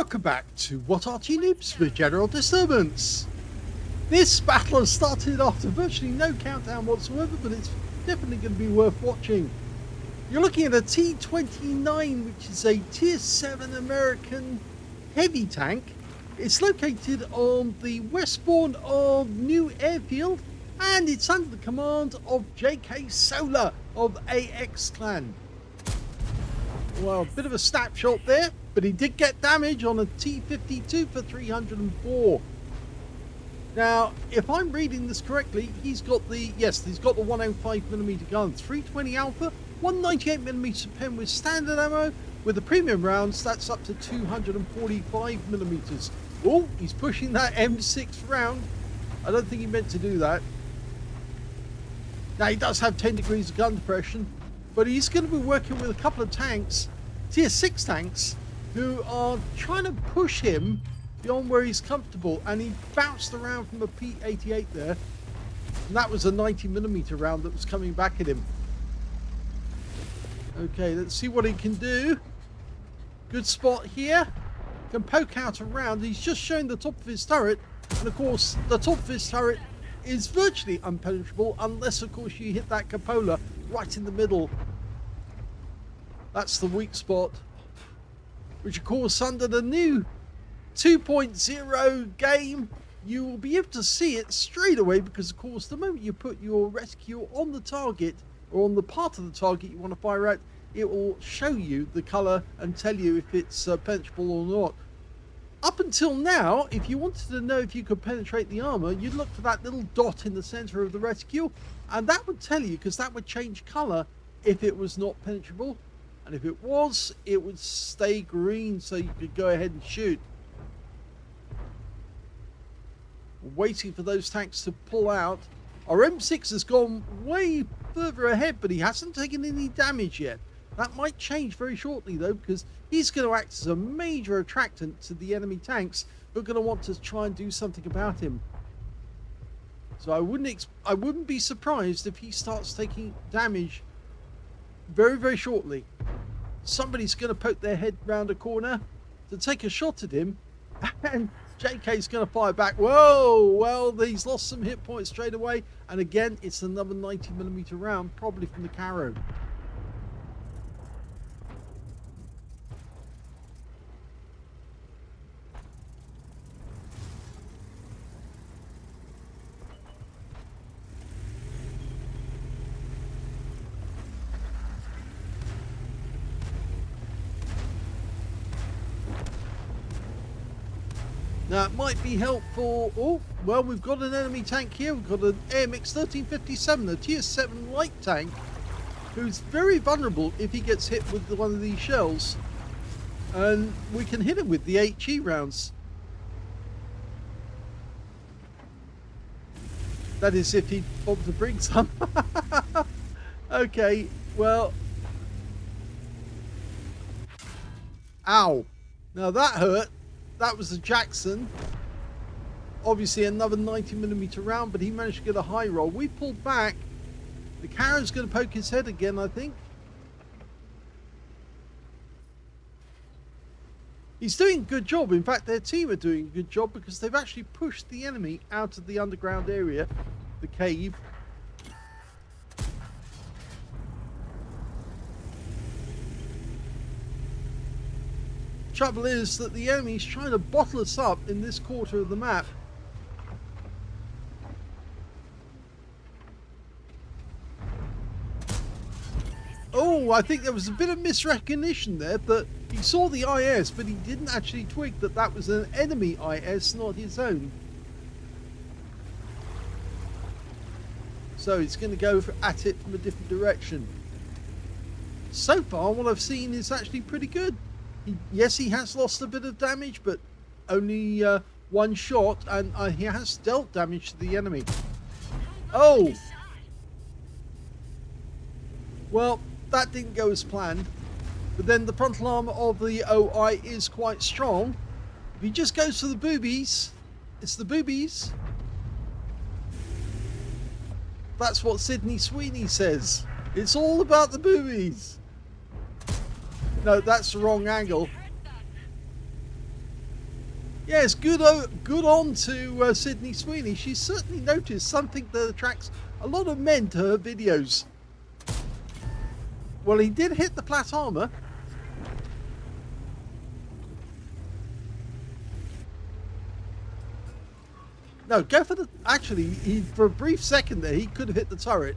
Welcome back to What Arty Noobs for General Disturbance. This battle has started after virtually no countdown whatsoever, but it's definitely going to be worth watching. You're looking at a T29, which is a Tier 7 American heavy tank. It's located on the westbourne of New Airfield, and it's under the command of jksoler of AX Clan. Well, a bit of a snapshot there, but he did get damage on a T52 for 304. Now, if I'm reading this correctly, he's got the 105mm gun, 320 Alpha, 198mm pen with standard ammo. With the premium rounds, that's up to 245mm. Oh, he's pushing that M6 round. I don't think he meant to do that. Now, he does have 10 degrees of gun depression, but he's going to be working with a couple of tanks, Tier 6 tanks, who are trying to push him beyond where he's comfortable, and he bounced around from a P88 there, and that was a 90mm round that was coming back at him. Okay, let's see what he can do. Good spot here. Can poke out a round. He's just showing the top of his turret, and of course the top of his turret is virtually impenetrable unless of course you hit that cupola right in the middle. That's the weak spot, which of course under the new 2.0 game you will be able to see it straight away, because of course the moment you put your rescue on the target or on the part of the target you want to fire at, it will show you the color and tell you if it's penetrable or not. Up until now, if you wanted to know if you could penetrate the armor, you'd look for that little dot in the center of the rescue, and that would tell you, because that would change color if it was not penetrable, and if it was, it would stay green so you could go ahead and shoot. Waiting for those tanks to pull out. Our M6 has gone way further ahead, but he hasn't taken any damage yet. That might change very shortly though, because he's going to act as a major attractant to the enemy tanks who are going to want to try and do something about him. So I wouldn't be surprised if he starts taking damage very, very shortly. Somebody's going to poke their head round a corner to take a shot at him, and JK's going to fire back. Whoa! Well, he's lost some hit points straight away, and again, it's another 90mm round, probably from the Caro. Now, it might be helpful. Oh, well, we've got an enemy tank here. We've got an AMX 1357, a Tier 7 light tank, who's very vulnerable if he gets hit with one of these shells. And we can hit him with the HE rounds. That is, if he wants to bring some. Okay, well. Ow. Now that hurt. That was the Jackson. Obviously another 90mm round, but he managed to get a high roll. We pulled back. The Caro's going to poke his head again, I think. He's doing a good job. In fact, their team are doing a good job, because they've actually pushed the enemy out of the underground area, the cave. Trouble is that the enemy's trying to bottle us up in this quarter of the map. Oh, I think there was a bit of misrecognition there, that he saw the IS, but he didn't actually twig that that was an enemy IS, not his own. So he's going to go at it from a different direction. So far, what I've seen is actually pretty good. Yes, he has lost a bit of damage, but only one shot, and he has dealt damage to the enemy. Oh! Well, that didn't go as planned. But then the frontal armor of the OI is quite strong. If he just goes for the boobies, it's the boobies. That's what Sydney Sweeney says. It's all about the boobies. No, that's the wrong angle. Yes, good on to Sydney Sweeney. She's certainly noticed something that attracts a lot of men to her videos. Well, he did hit the flat armor. No, go for the... Actually, for a brief second there, he could have hit the turret.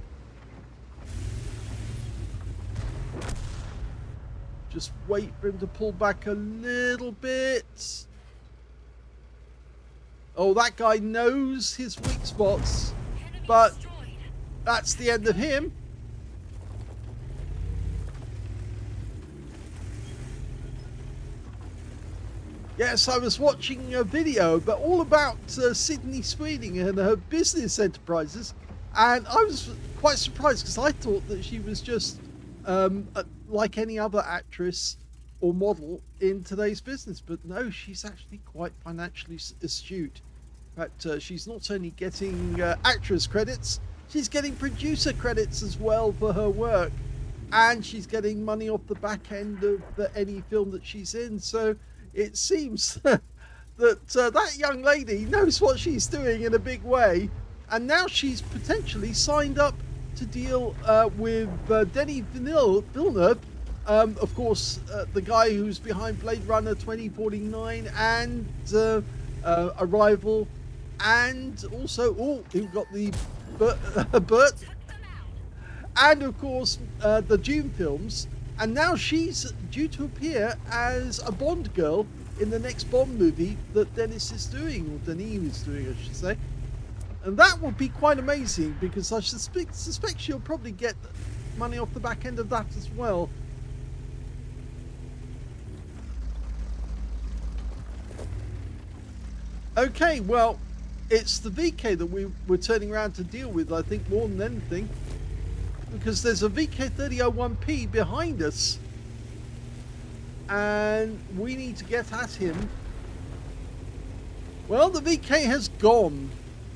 Just wait for him to pull back a little bit. Oh, that guy knows his weak spots. But that's the end of him. Yes, I was watching a video, but all about Sydney Sweeney and her business enterprises, and I was quite surprised because I thought that she was just like any other actress or model in today's business, but no, she's actually quite financially astute. In fact, she's not only getting actress credits, she's getting producer credits as well for her work, and she's getting money off the back end of any film that she's in. So it seems that that young lady knows what she's doing in a big way, and now she's potentially signed up to deal with Denis Villeneuve, of course, the guy who's behind Blade Runner 2049 and Arrival, and also who got the Burt, and of course the Dune films. And now she's due to appear as a Bond girl in the next Bond movie that Denis is doing, or Denis is doing, I should say. And that would be quite amazing, because I suspect she'll probably get money off the back end of that as well. Okay, well, it's the VK that we're turning around to deal with, I think, more than anything. Because there's a VK3001P behind us, and we need to get at him. Well, the VK has gone,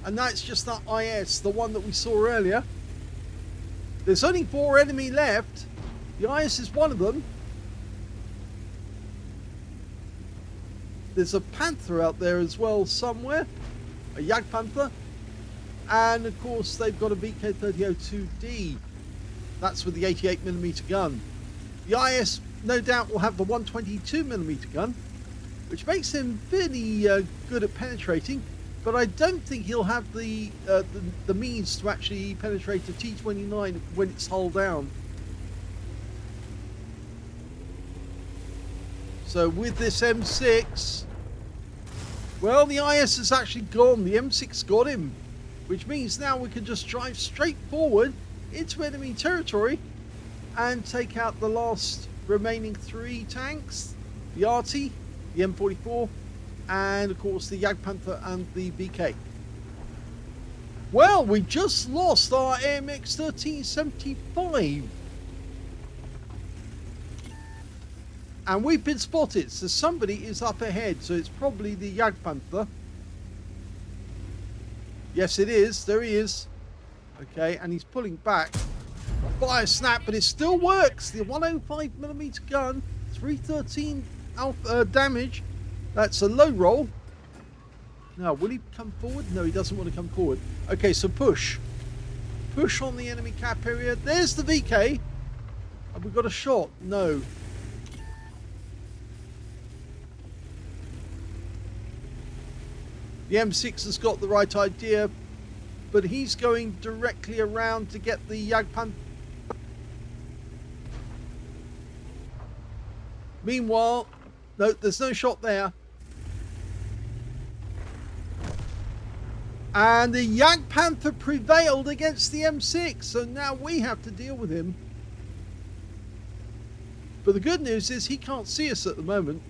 and that's just that IS, the one that we saw earlier. There's only 4 enemy left. The IS is one of them. There's a Panther out there as well somewhere, a Jagdpanther, and of course they've got a VK3002D. That's with the 88mm gun. The IS no doubt will have the 122mm gun, which makes him fairly good at penetrating, but I don't think he'll have the means to actually penetrate a T29 when it's hull down. So with this M6, well, the IS has actually gone. The M6 got him, which means now we can just drive straight forward into enemy territory and take out the last remaining 3 tanks, the Arty, the M44, and of course the Jagdpanther and the VK. Well, we just lost our AMX 1375, and we've been spotted, so somebody is up ahead, so it's probably the Jagdpanther. Yes, it is. There he is. Okay, and he's pulling back. Fire snap, but it still works. The 105mm gun, 313 alpha damage. That's a low roll. Now, will he come forward? No, he doesn't want to come forward. Okay, so push. Push on the enemy cap area. There's the VK. Have we got a shot? No. The M6 has got the right idea, but he's going directly around to get the Jagdpanther. Meanwhile, no, there's no shot there. And the Jagdpanther prevailed against the M6, so now we have to deal with him. But the good news is he can't see us at the moment.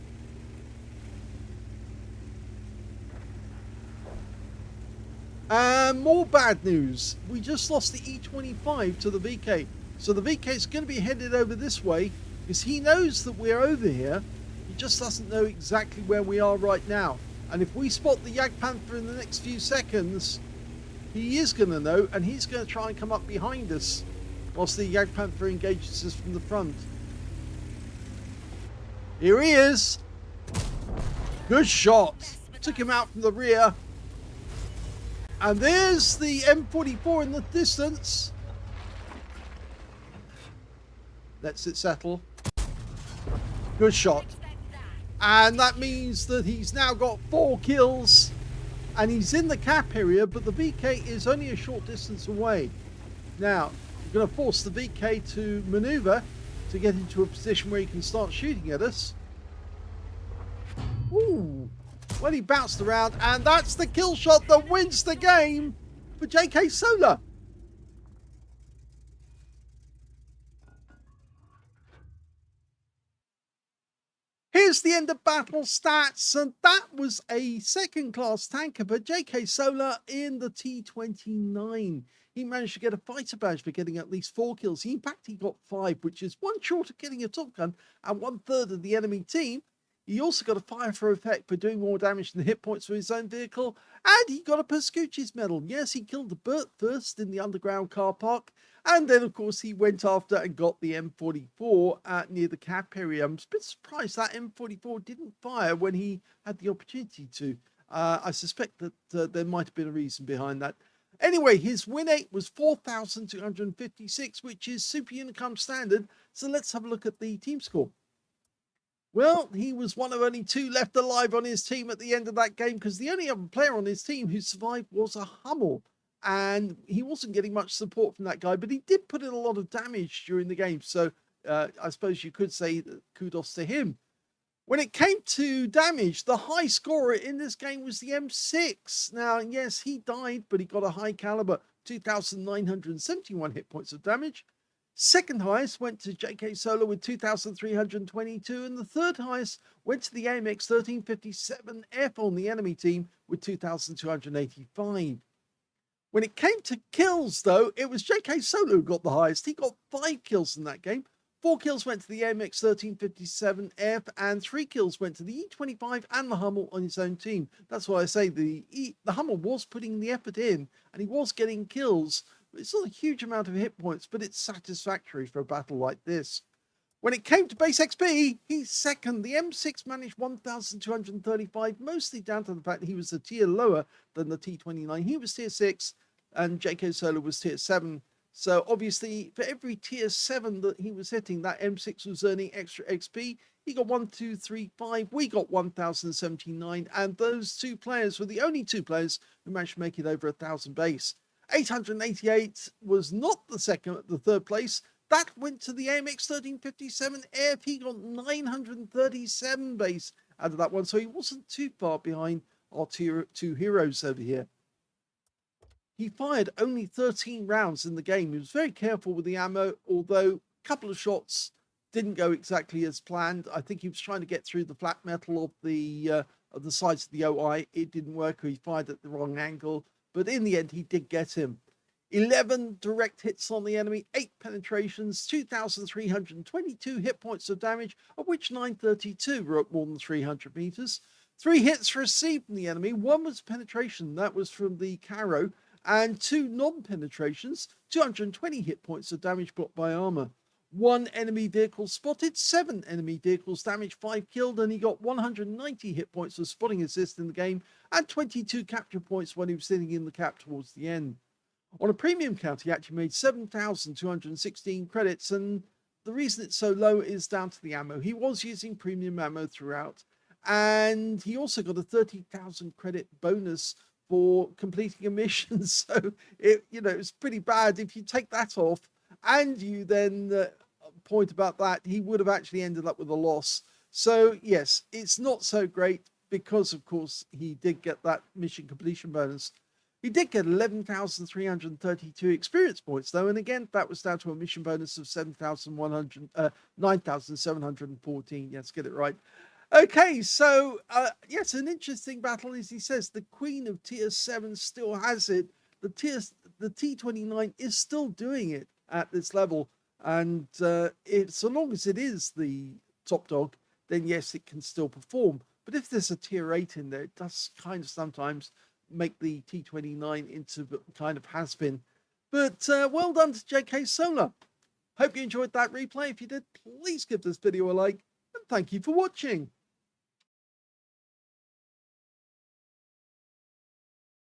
And more bad news. We just lost the E25 to the VK. So the VK is going to be headed over this way because he knows that we're over here. He just doesn't know exactly where we are right now. And if we spot the Jagdpanther in the next few seconds, he is going to know, and he's going to try and come up behind us whilst the Jagdpanther engages us from the front. Here he is. Good shot. took him out from the rear. And there's the M44 in the distance. Lets it settle. Good shot. And that means that he's now got 4 kills. And he's in the cap area, but the VK is only a short distance away. Now, you're going to force the VK to maneuver to get into a position where he can start shooting at us. Ooh. Well, he bounced around, and that's the kill shot that wins the game for jksoler. Here's the end of battle stats, and that was a second-class tanker, but jksoler in the T29. He managed to get a fighter badge for getting at least 4 kills. In fact, he got 5, which is 1 short of getting a top gun and 1/3 of the enemy team. He also got a fire for effect for doing more damage than hit points for his own vehicle, and he got a Pascucci's medal. Yes, he killed the Burt first in the underground car park, and then, of course, he went after and got the M44 near the cap area. I'm a bit surprised that M44 didn't fire when he had the opportunity to. I suspect that there might have been a reason behind that. Anyway, his win rate was 4,256, which is super unicum standard. So let's have a look at the team score. Well, he was one of only 2 left alive on his team at the end of that game, because the only other player on his team who survived was a Hummel. And he wasn't getting much support from that guy, but he did put in a lot of damage during the game. So I suppose you could say kudos to him. When it came to damage, the high scorer in this game was the M6. Now, yes, he died, but he got a high caliber, 2,971 hit points of damage. Second highest went to jksoler with 2,322, and the third highest went to the AMX 1357F on the enemy team with 2,285. When it came to kills, though, it was jksoler who got the highest. He got 5 kills in that game. 4 kills went to the AMX 1357F, and 3 kills went to the E25 and the Hummel on his own team. That's why I say the Hummel was putting the effort in, and he was getting kills. It's not a huge amount of hit points, but it's satisfactory for a battle like this. When it came to base XP, he's second. The M6 managed 1,235, mostly down to the fact that he was a tier lower than the T29. He was tier 6, and jksoler was tier 7. So obviously, for every tier 7 that he was hitting, that M6 was earning extra XP. He got 1, 2, 3, 5. We got 1,079, and those 2 players were the only 2 players who managed to make it over 1,000 base. 888 was not the third place. That went to the AMX 1357F. He got 937 base out of that one, so he wasn't too far behind our tier 2 heroes over here. He fired only 13 rounds in the game. He was very careful with the ammo, although a couple of shots didn't go exactly as planned. I think he was trying to get through the flat metal of the sides of the OI. It didn't work, or he fired at the wrong angle. But in the end, he did get him. 11 direct hits on the enemy, 8 penetrations, 2,322 hit points of damage, of which 932 were at more than 300 meters. 3 hits received from the enemy. 1 was penetration, that was from the Caro, and 2 non-penetrations, 220 hit points of damage blocked by armor. 1 enemy vehicle spotted, 7 enemy vehicles damaged, 5 killed, and he got 190 hit points of spotting assist in the game, and 22 capture points when he was sitting in the cap towards the end. On a premium count, he actually made 7,216 credits, and the reason it's so low is down to the ammo. He was using premium ammo throughout, and he also got a 30,000 credit bonus for completing a mission. So it was pretty bad. If you take that off and you then point about that, he would have actually ended up with a loss. So yes, it's not so great because, of course, he did get that mission completion bonus. He did get 11,332 experience points, though, and again, that was down to a mission bonus of 9,714. Yes, get it right. Okay, so yes, an interesting battle, as he says. The Queen of Tier 7 still has it. The T29 is still doing it at this level, and so long as it is the top dog, then yes, it can still perform. But if there's a tier 8 in there, it does kind of sometimes make the T29 into kind of has-been. But well done to jksoler. Hope you enjoyed that replay. If you did, please give this video a like, and thank you for watching.